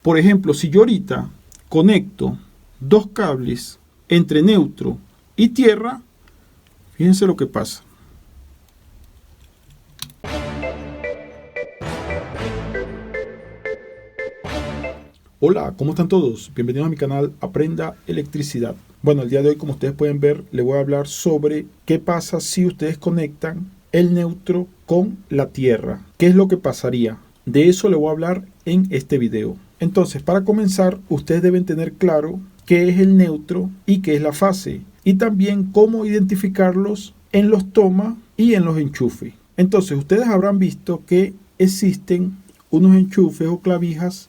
Por ejemplo, si yo ahorita conecto dos cables entre neutro y tierra, fíjense lo que pasa. Hola, ¿cómo están todos? Bienvenidos a mi canal Aprenda Electricidad. Bueno, el día de hoy, como ustedes pueden ver, les voy a hablar sobre qué pasa si ustedes conectan el neutro con la tierra. ¿Qué es lo que pasaría? De eso les voy a hablar en este video. Entonces, para comenzar, ustedes deben tener claro qué es el neutro y qué es la fase. Y también cómo identificarlos en los tomas y en los enchufes. Entonces, ustedes habrán visto que existen unos enchufes o clavijas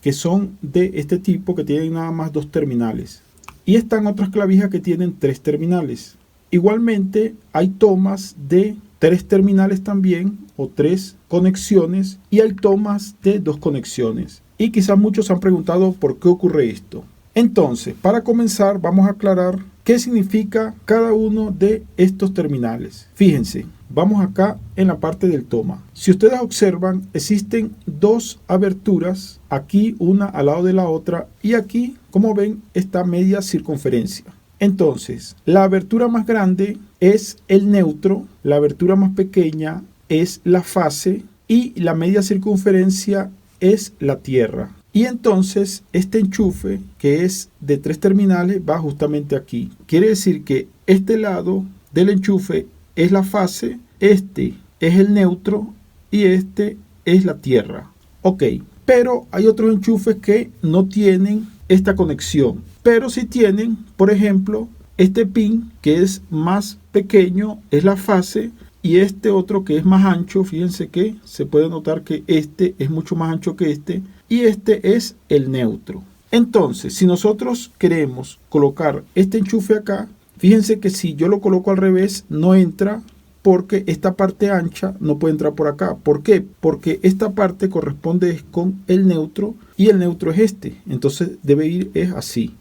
que son de este tipo, que tienen nada más dos terminales. Y están otras clavijas que tienen tres terminales. Igualmente hay tomas de tres terminales también, o tres conexiones, y hay tomas de dos conexiones. Y quizás muchos se han preguntado por qué ocurre esto. Entonces, para comenzar, vamos a aclarar qué significa cada uno de estos terminales. Fíjense, vamos acá en la parte del toma. Si ustedes observan, existen dos aberturas, aquí una al lado de la otra, y aquí, como ven, está media circunferencia. Entonces, la abertura más grande es el neutro, la abertura más pequeña es la fase y la media circunferencia es la tierra. Y entonces este enchufe, que es de tres terminales, va justamente aquí. Quiere decir que este lado del enchufe es la fase, este es el neutro y este es la tierra. Ok, pero hay otros enchufes que no tienen esta conexión, pero sí tienen, por ejemplo, este pin que es más pequeño, es la fase, y este otro que es más ancho. Fíjense que se puede notar que este es mucho más ancho que este, y este es el neutro. Entonces, si nosotros queremos colocar este enchufe acá, fíjense que si yo lo coloco al revés, no entra, porque esta parte ancha no puede entrar por acá. ¿Por qué? Porque esta parte corresponde con el neutro y el neutro es este. Entonces debe ir es así,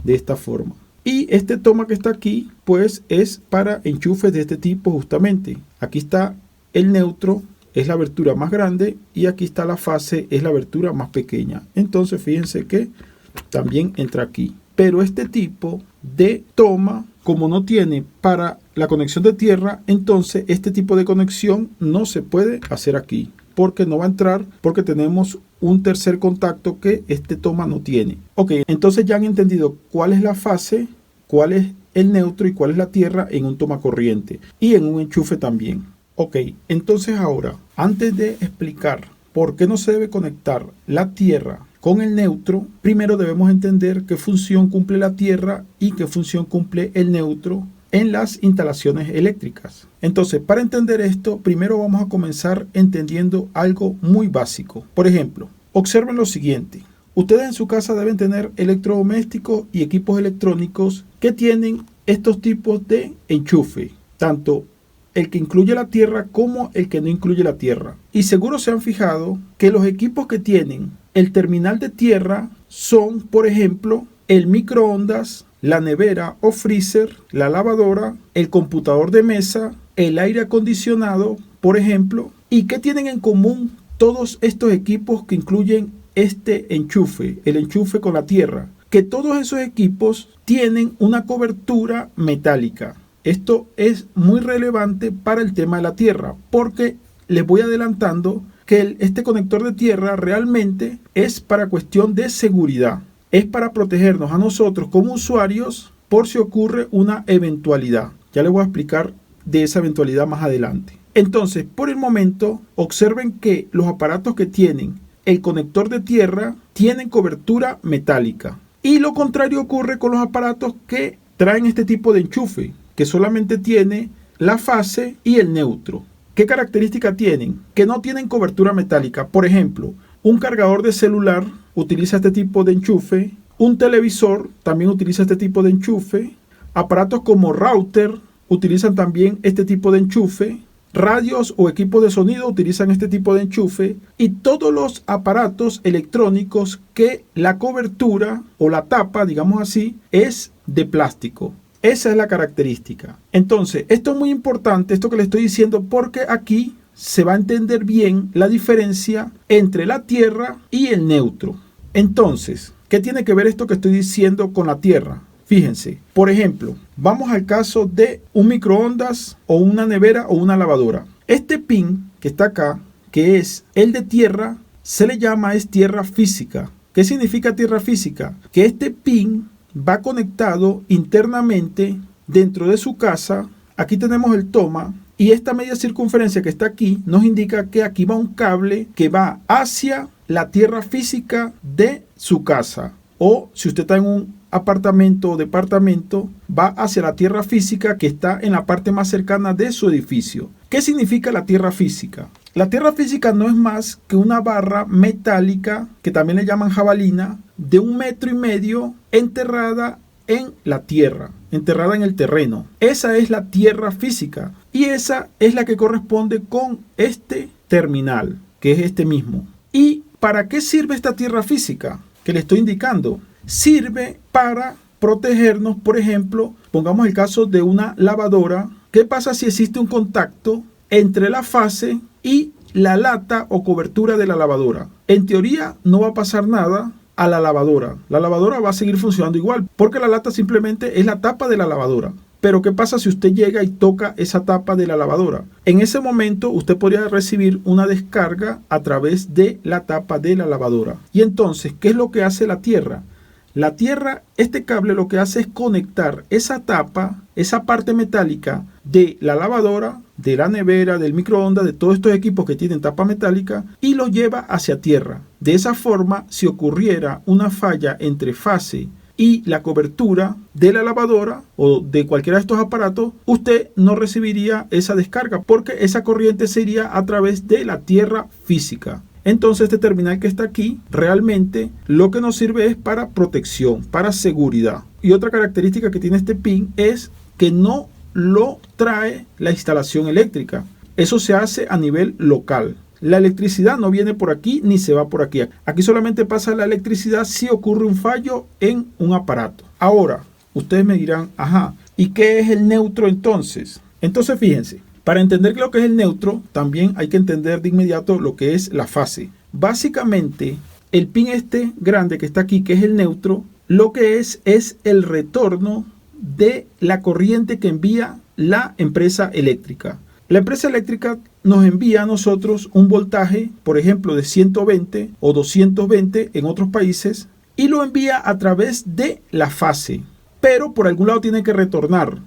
de esta forma. Y este toma que está aquí, pues es para enchufes de este tipo justamente. Aquí está el neutro, es la abertura más grande, y aquí está la fase, es la abertura más pequeña. Entonces fíjense que también entra aquí. Pero este tipo de toma, como no tiene para la conexión de tierra, entonces este tipo de conexión no se puede hacer aquí, porque no va a entrar, porque tenemos un tercer contacto que este toma no tiene. Ok, entonces ya han entendido cuál es la fase, cuál es el neutro y cuál es la tierra en un toma corriente y en un enchufe también. Ok, entonces ahora, antes de explicar por qué no se debe conectar la tierra con el neutro, primero debemos entender qué función cumple la tierra y qué función cumple el neutro en las instalaciones eléctricas. Entonces, para entender esto, primero vamos a comenzar entendiendo algo muy básico. Por ejemplo, observen lo siguiente. Ustedes en su casa deben tener electrodomésticos y equipos electrónicos que tienen estos tipos de enchufe, tanto el que incluye la tierra como el que no incluye la tierra. Y seguro se han fijado que los equipos que tienen el terminal de tierra son, por ejemplo, el microondas, la nevera o freezer, la lavadora, el computador de mesa, el aire acondicionado, por ejemplo. ¿Y qué tienen en común todos estos equipos que incluyen este enchufe, el enchufe con la tierra? Que todos esos equipos tienen una cobertura metálica. Esto es muy relevante para el tema de la tierra, porque les voy adelantando que este conector de tierra realmente es para cuestión de seguridad. Es para protegernos a nosotros como usuarios por si ocurre una eventualidad. Ya les voy a explicar de esa eventualidad más adelante. Entonces, por el momento, observen que los aparatos que tienen el conector de tierra tienen cobertura metálica. Y lo contrario ocurre con los aparatos que traen este tipo de enchufe, que solamente tiene la fase y el neutro. ¿Qué característica tienen? Que no tienen cobertura metálica. Por ejemplo, un cargador de celular utiliza este tipo de enchufe. Un televisor también utiliza este tipo de enchufe. Aparatos como router utilizan también este tipo de enchufe. Radios o equipos de sonido utilizan este tipo de enchufe. Y todos los aparatos electrónicos que la cobertura o la tapa, digamos así, es de plástico. Esa es la característica. Entonces, esto es muy importante, esto que le estoy diciendo, porque aquí se va a entender bien la diferencia entre la tierra y el neutro. Entonces, ¿qué tiene que ver esto que estoy diciendo con la tierra? Fíjense, por ejemplo, vamos al caso de un microondas o una nevera o una lavadora. Este pin que está acá, que es el de tierra, se le llama es tierra física. ¿Qué significa tierra física? Que este pin va conectado internamente dentro de su casa. Aquí tenemos el toma y esta media circunferencia que está aquí nos indica que aquí va un cable que va hacia la tierra física de su casa. O si usted está en un apartamento o departamento, va hacia la tierra física que está en la parte más cercana de su edificio. ¿Qué significa la tierra física? La tierra física no es más que una barra metálica, que también le llaman jabalina, de 1,5 metros enterrada en la tierra, enterrada en el terreno. Esa es la tierra física y esa es la que corresponde con este terminal, que es este mismo. ¿Y para qué sirve esta tierra física que le estoy indicando? Sirve para protegernos, por ejemplo, pongamos el caso de una lavadora. ¿Qué pasa si existe un contacto entre la fase y la lata o cobertura de la lavadora? En teoría no va a pasar nada a la lavadora. La lavadora va a seguir funcionando igual porque la lata simplemente es la tapa de la lavadora. Pero ¿qué pasa si usted llega y toca esa tapa de la lavadora? En ese momento usted podría recibir una descarga a través de la tapa de la lavadora. Y entonces, ¿qué es lo que hace la tierra? La tierra, este cable lo que hace es conectar esa tapa, esa parte metálica de la lavadora, de la nevera, del microondas, de todos estos equipos que tienen tapa metálica y los lleva hacia tierra. De esa forma, si ocurriera una falla entre fase y la cobertura de la lavadora o de cualquiera de estos aparatos, usted no recibiría esa descarga porque esa corriente se iría a través de la tierra física. Entonces este terminal que está aquí realmente lo que nos sirve es para protección, para seguridad. Y otra característica que tiene este pin es que no lo trae la instalación eléctrica. Eso se hace a nivel local. La electricidad no viene por aquí ni se va por aquí. Aquí solamente pasa la electricidad si ocurre un fallo en un aparato. Ahora, ustedes me dirán, ajá, ¿y qué es el neutro entonces? Entonces fíjense. Para entender lo que es el neutro, también hay que entender de inmediato lo que es la fase. Básicamente, el pin este grande que está aquí, que es el neutro, lo que es el retorno de la corriente que envía la empresa eléctrica. La empresa eléctrica nos envía a nosotros un voltaje, por ejemplo, de 120 o 220 en otros países, y lo envía a través de la fase. Pero por algún lado tiene que retornar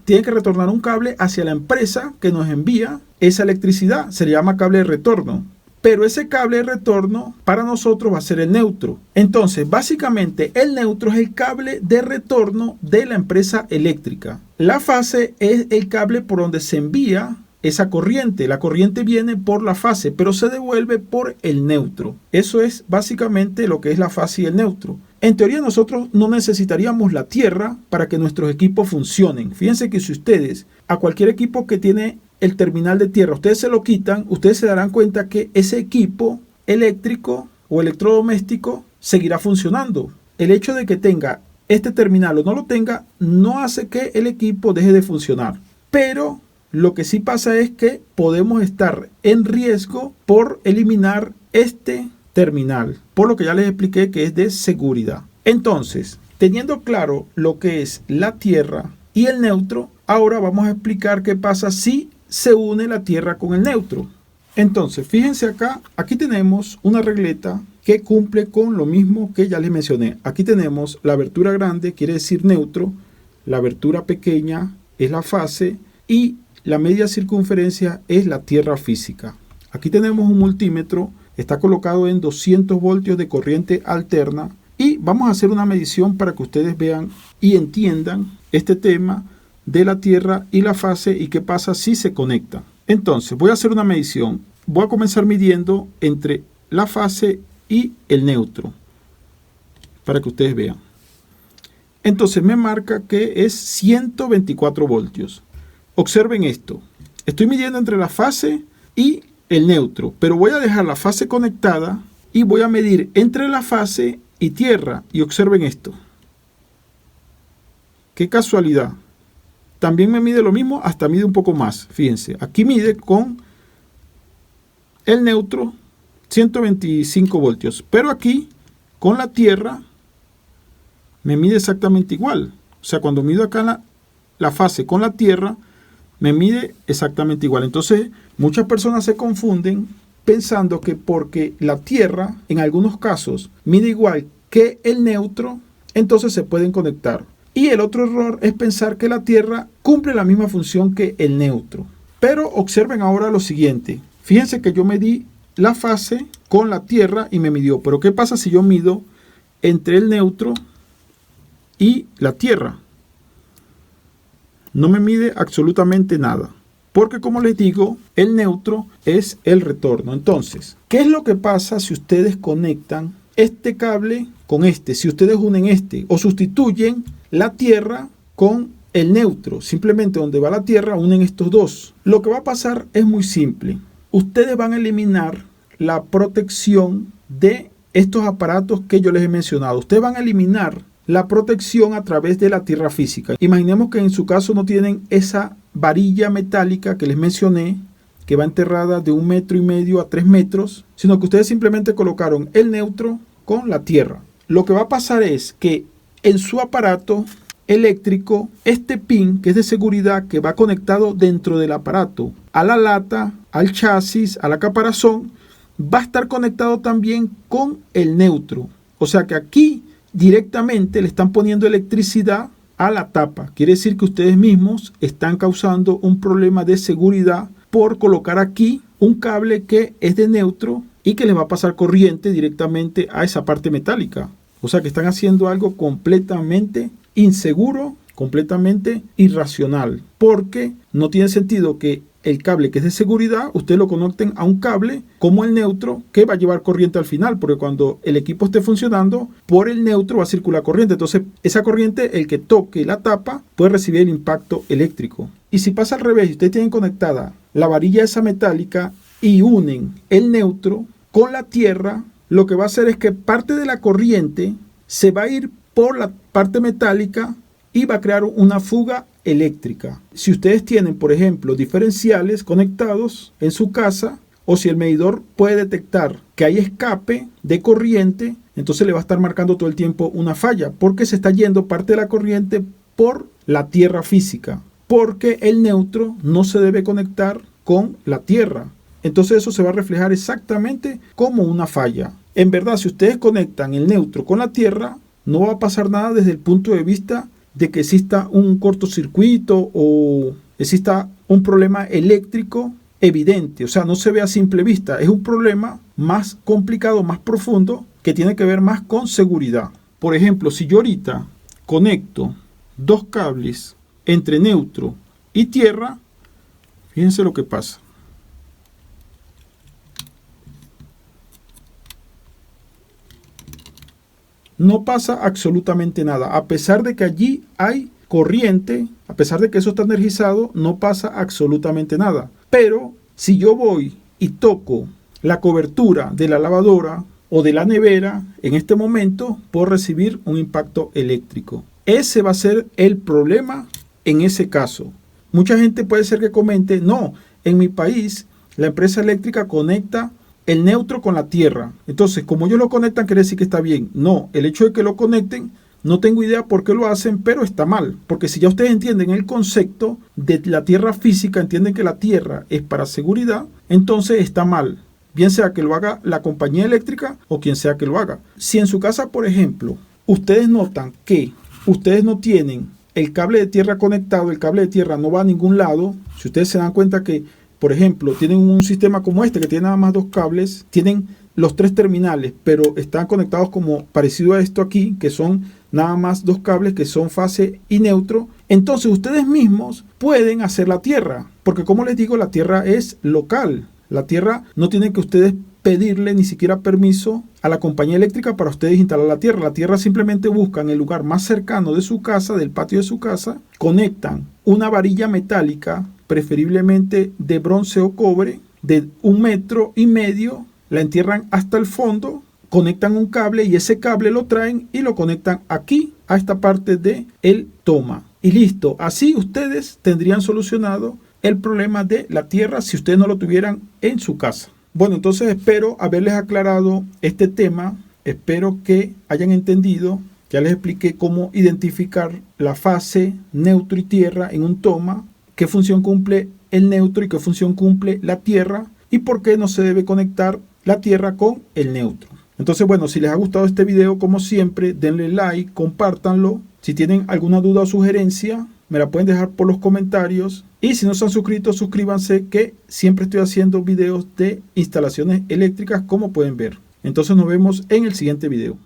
un cable hacia la empresa que nos envía esa electricidad, se le llama cable de retorno. Pero ese cable de retorno para nosotros va a ser el neutro. Entonces, básicamente el neutro es el cable de retorno de la empresa eléctrica. La fase es el cable por donde se envía esa corriente. La corriente viene por la fase, pero se devuelve por el neutro. Eso es básicamente lo que es la fase y el neutro. En teoría nosotros no necesitaríamos la tierra para que nuestros equipos funcionen. Fíjense que si ustedes a cualquier equipo que tiene el terminal de tierra, ustedes se lo quitan, ustedes se darán cuenta que ese equipo eléctrico o electrodoméstico seguirá funcionando. El hecho de que tenga este terminal o no lo tenga no hace que el equipo deje de funcionar. Pero lo que sí pasa es que podemos estar en riesgo por eliminar este terminal, por lo que ya les expliqué que es de seguridad. Entonces, teniendo claro lo que es la tierra y el neutro, ahora vamos a explicar qué pasa si se une la tierra con el neutro. Entonces, fíjense acá, aquí tenemos una regleta que cumple con lo mismo que ya les mencioné. Aquí tenemos la abertura grande, quiere decir neutro, la abertura pequeña es la fase y la media circunferencia es la tierra física. Aquí tenemos un multímetro, está colocado en 200 voltios de corriente alterna y vamos a hacer una medición para que ustedes vean y entiendan este tema de la tierra y la fase y qué pasa si se conectan. Entonces voy a hacer una medición. Voy a comenzar midiendo entre la fase y el neutro para que ustedes vean. Entonces me marca que es 124 voltios. Observen esto. Estoy midiendo entre la fase y el neutro, pero voy a dejar la fase conectada y voy a medir entre la fase y tierra. Y observen esto. Qué casualidad. También me mide lo mismo, hasta mide un poco más. Fíjense, aquí mide con el neutro 125 voltios, pero aquí con la tierra me mide exactamente igual. O sea, cuando mido acá la fase con la tierra, me mide exactamente igual. Entonces, muchas personas se confunden pensando que porque la tierra, en algunos casos, mide igual que el neutro, entonces se pueden conectar. Y el otro error es pensar que la tierra cumple la misma función que el neutro. Pero observen ahora lo siguiente. Fíjense que yo medí la fase con la tierra y me midió. Pero ¿qué pasa si yo mido entre el neutro y la tierra? No me mide absolutamente nada. Porque como les digo, el neutro es el retorno. Entonces, ¿qué es lo que pasa si ustedes conectan este cable con este? Si ustedes unen este o sustituyen la tierra con el neutro, simplemente donde va la tierra unen estos dos. Lo que va a pasar es muy simple. Ustedes van a eliminar la protección de estos aparatos que yo les he mencionado. Ustedes van a eliminar la protección a través de la tierra física. Imaginemos que en su caso no tienen esa varilla metálica que les mencioné, que va enterrada de 1,5 metros a 3 metros, sino que ustedes simplemente colocaron el neutro con la tierra. Lo que va a pasar es que en su aparato eléctrico, este pin, que es de seguridad, que va conectado dentro del aparato a la lata, al chasis, a la caparazón, va a estar conectado también con el neutro. O sea que aquí directamente le están poniendo electricidad a la tapa. Quiere decir que ustedes mismos están causando un problema de seguridad por colocar aquí un cable que es de neutro y que les va a pasar corriente directamente a esa parte metálica. O sea que están haciendo algo completamente inseguro, completamente irracional, porque no tiene sentido que el cable que es de seguridad, ustedes lo conecten a un cable como el neutro que va a llevar corriente al final, porque cuando el equipo esté funcionando, por el neutro va a circular corriente. Entonces, esa corriente, el que toque la tapa, puede recibir el impacto eléctrico. Y si pasa al revés, y ustedes tienen conectada la varilla esa metálica y unen el neutro con la tierra, lo que va a hacer es que parte de la corriente se va a ir por la parte metálica y va a crear una fuga eléctrica. Si ustedes tienen, por ejemplo, diferenciales conectados en su casa, o si el medidor puede detectar que hay escape de corriente, entonces le va a estar marcando todo el tiempo una falla, porque se está yendo parte de la corriente por la tierra física, porque el neutro no se debe conectar con la tierra. Entonces eso se va a reflejar exactamente como una falla. En verdad, si ustedes conectan el neutro con la tierra, no va a pasar nada desde el punto de vista de que exista un cortocircuito o exista un problema eléctrico evidente. O sea, no se ve a simple vista. Es un problema más complicado, más profundo, que tiene que ver más con seguridad. Por ejemplo, si yo ahorita conecto dos cables entre neutro y tierra, fíjense lo que pasa. No pasa absolutamente nada. A pesar de que allí hay corriente, a pesar de que eso está energizado, no pasa absolutamente nada. Pero si yo voy y toco la cobertura de la lavadora o de la nevera, en este momento puedo recibir un impacto eléctrico. Ese va a ser el problema en ese caso. Mucha gente puede ser que comente, no, en mi país la empresa eléctrica conecta el neutro con la tierra. Entonces, como ellos lo conectan, quiere decir que está bien. No, el hecho de que lo conecten, no tengo idea por qué lo hacen, pero está mal. Porque si ya ustedes entienden el concepto de la tierra física, entienden que la tierra es para seguridad, entonces está mal. Bien sea que lo haga la compañía eléctrica o quien sea que lo haga. Si en su casa, por ejemplo, ustedes notan que ustedes no tienen el cable de tierra conectado, el cable de tierra no va a ningún lado, si ustedes se dan cuenta que por ejemplo, tienen un sistema como este que tiene nada más dos cables, tienen los tres terminales, pero están conectados como parecido a esto aquí, que son nada más dos cables que son fase y neutro. Entonces ustedes mismos pueden hacer la tierra, porque como les digo, la tierra es local. La tierra no tienen que ustedes pedirle ni siquiera permiso a la compañía eléctrica para ustedes instalar la tierra. La tierra simplemente buscan el lugar más cercano de su casa, del patio de su casa, conectan una varilla metálica, preferiblemente de bronce o cobre, de 1,5 metros, la entierran hasta el fondo, conectan un cable y ese cable lo traen y lo conectan aquí a esta parte de el toma. Y listo, así ustedes tendrían solucionado el problema de la tierra si ustedes no lo tuvieran en su casa. Bueno, entonces espero haberles aclarado este tema Espero que hayan entendido. Ya les expliqué cómo identificar la fase, neutro y tierra en un toma, qué función cumple el neutro y qué función cumple la tierra y por qué no se debe conectar la tierra con el neutro. Entonces, bueno, si les ha gustado este video, como siempre, denle like, compártanlo. Si tienen alguna duda o sugerencia, me la pueden dejar por los comentarios. Y si no se han suscrito, suscríbanse, que siempre estoy haciendo videos de instalaciones eléctricas, como pueden ver. Entonces nos vemos en el siguiente video.